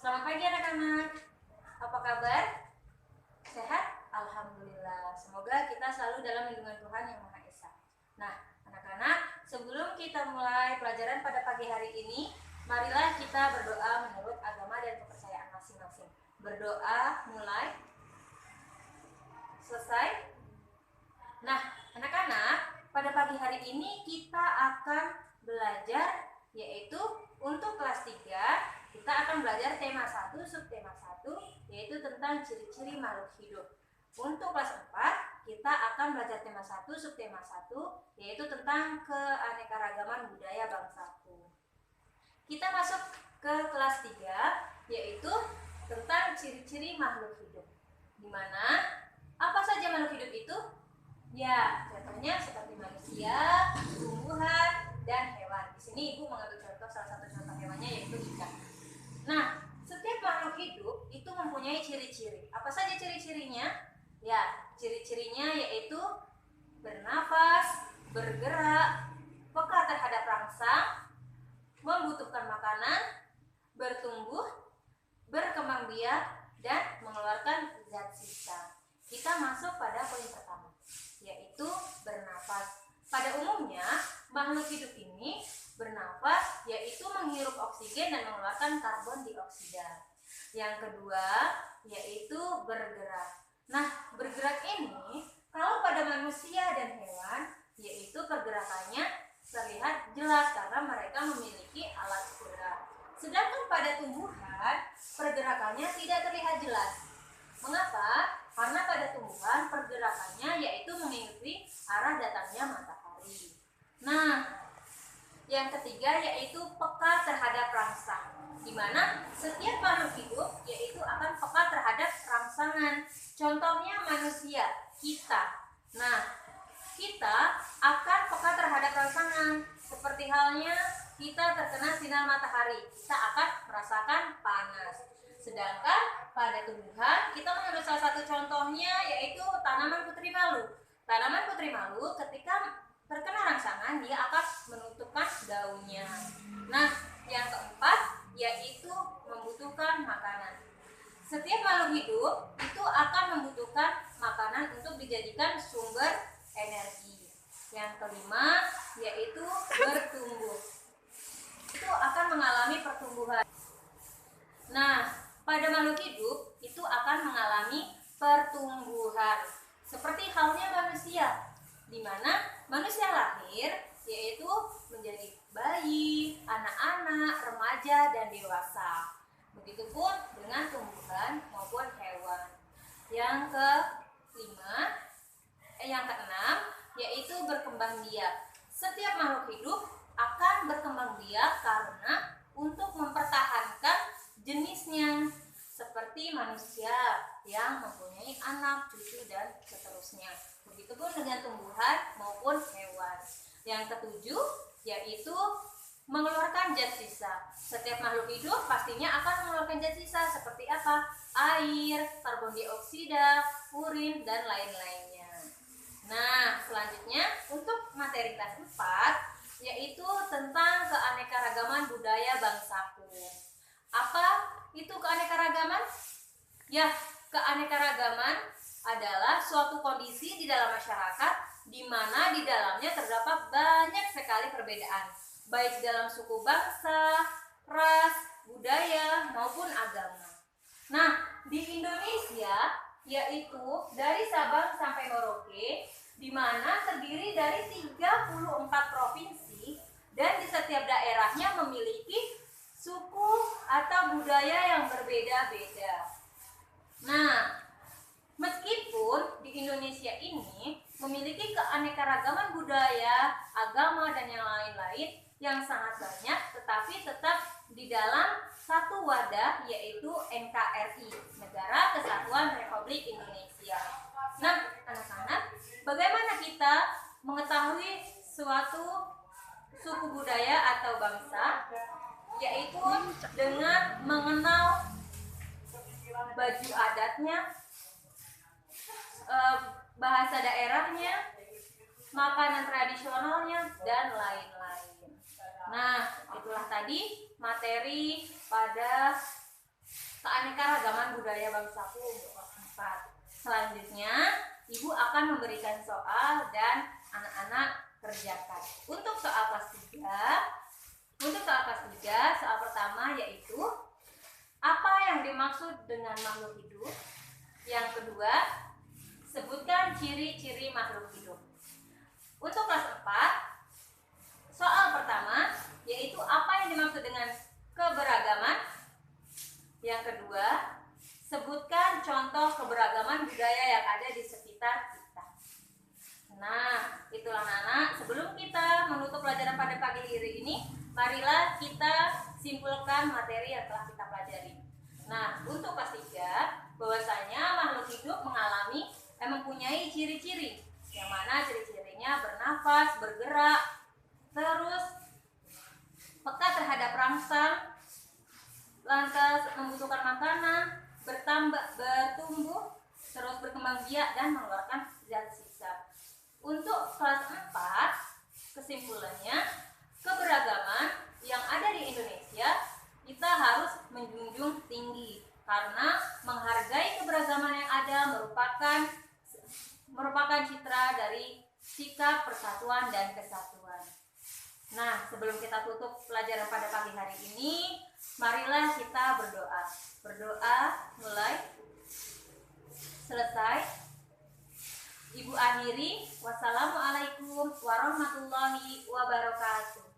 Selamat pagi anak-anak. Apa kabar? Sehat? Alhamdulillah. Semoga kita selalu dalam lindungan Tuhan Yang Maha Esa. Nah, anak-anak, sebelum kita mulai pelajaran pada pagi hari ini, marilah kita berdoa menurut agama dan kepercayaan masing-masing. Berdoa mulai. Selesai? Nah, anak-anak, pada pagi hari ini kita akan belajar, yaitu untuk kelas 3 kita akan belajar tema 1, subtema 1, yaitu tentang ciri-ciri makhluk hidup. Untuk kelas 4 kita akan belajar tema 1, subtema 1, yaitu tentang keanekaragaman budaya bangsaku. Kita masuk ke kelas 3, yaitu tentang ciri-ciri makhluk hidup. Dimana apa saja makhluk hidup itu? Ya, contohnya seperti manusia, tumbuhan, dan hewan. Di sini Ibu mengambil contoh salah satu contoh hewannya yaitu ikan. Nah, setiap makhluk hidup itu mempunyai ciri-ciri. Apa saja ciri-cirinya? Ya, ciri-cirinya yaitu bernafas, bergerak, peka terhadap rangsang, membutuhkan makanan, bertumbuh, berkembang biak, dan mengeluarkan zat sisa. Kita masuk pada poin pertama, yaitu bernafas. Pada umumnya, makhluk hidup ini bernafas, yaitu menghirup oksigen dan mengeluarkan karbon dioksida. Yang kedua, yaitu bergerak. Nah, bergerak ini kalau pada manusia dan hewan, yaitu pergerakannya terlihat jelas karena mereka memiliki alat gerak. Sedangkan pada tumbuhan, pergerakannya tidak terlihat jelas. Mengapa? Karena pada tumbuhan pergerakannya yaitu mengikuti arah datangnya matahari. Nah, yang ketiga yaitu peka terhadap rangsang, di mana setiap makhluk hidup yaitu akan peka terhadap rangsangan. Contohnya manusia, kita. Nah, kita akan peka terhadap rangsangan. Seperti halnya kita terkena sinar matahari, kita akan merasakan panas. Sedangkan pada tumbuhan, kita mengambil salah satu contohnya yaitu tanaman putri malu. Tanaman putri malu ketika terkena rangsangan, dia akan menutupkan daunnya. Nah, yang keempat yaitu membutuhkan makanan. Setiap makhluk hidup itu akan membutuhkan makanan untuk dijadikan sumber energi. Yang kelima yaitu bertumbuh. Itu akan mengalami pertumbuhan. Nah, pada makhluk hidup itu akan mengalami pertumbuhan. Seperti halnya manusia, di mana manusia lahir yaitu menjadi bayi, anak-anak, remaja, dan dewasa. Begitupun dengan tumbuhan maupun hewan. Yang keenam yaitu berkembang biak. Setiap makhluk hidup akan berkembang biak karena untuk mempertahankan jenisnya, seperti manusia yang mempunyai anak, cucu, dan seterusnya. Begitupun dengan tumbuhan maupun hewan. Yang ketujuh yaitu mengeluarkan zat sisa. Setiap makhluk hidup pastinya akan mengeluarkan zat sisa seperti apa? Air, karbon dioksida, urin, dan lain-lainnya. Nah, selanjutnya untuk materi kelas 4 yaitu tentang keanekaragaman budaya bangsaku. Apa itu keanekaragaman? Ya, keanekaragaman adalah suatu kondisi di dalam masyarakat di mana di dalamnya terdapat banyak sekali perbedaan, baik dalam suku bangsa, ras, budaya, maupun agama. Nah, di Indonesia yaitu dari Sabang sampai Merauke, di mana terdiri dari 34 provinsi dan di setiap daerahnya memiliki suku atau budaya yang berbeda-beda. Nah, meskipun di Indonesia ini memiliki keanekaragaman budaya, agama, dan yang lain-lain yang sangat banyak, tetapi tetap di dalam satu wadah yaitu NKRI, Negara Kesatuan Republik Indonesia. Nah, anak-anak, bagaimana kita mengetahui suatu suku budaya atau bangsa? Yaitu dengan mengenal baju adatnya, bahasa daerahnya, makanan tradisionalnya, dan lain-lain. Nah, itulah tadi materi pada keanekaragaman budaya bangsaku untuk kelas 4. Selanjutnya, Ibu akan memberikan soal dan anak-anak kerjakan. Untuk soal kelas 3, soal pertama yaitu apa yang dimaksud dengan makhluk hidup? Yang kedua, sebutkan ciri-ciri makhluk hidup. Untuk kelas 4, soal pertama yaitu apa yang dimaksud dengan keberagaman. Yang kedua, sebutkan contoh keberagaman budaya yang ada di sekitar kita. Nah, itulah anak-anak, sebelum kita menutup pelajaran pada pagi hari ini, marilah kita simpulkan materi yang telah kita pelajari. Nah, untuk kelas 3, bahwasanya makhluk hidup mempunyai ciri-ciri, yang mana ciri-cirinya bernafas, bergerak, terus peka terhadap rangsang, lantas membutuhkan makanan, bertumbuh, terus berkembang biak dan mengeluarkan zat sisa. Untuk kelas 4, kesimpulannya, keberagaman yang ada di Indonesia kita harus menjunjung tinggi, karena menghargai keberagaman yang ada merupakan citra dari sikap persatuan dan kesatuan. Nah, sebelum kita tutup pelajaran pada pagi hari ini, marilah kita berdoa. Berdoa mulai, selesai. Ibu akhiri, wassalamualaikum warahmatullahi wabarakatuh.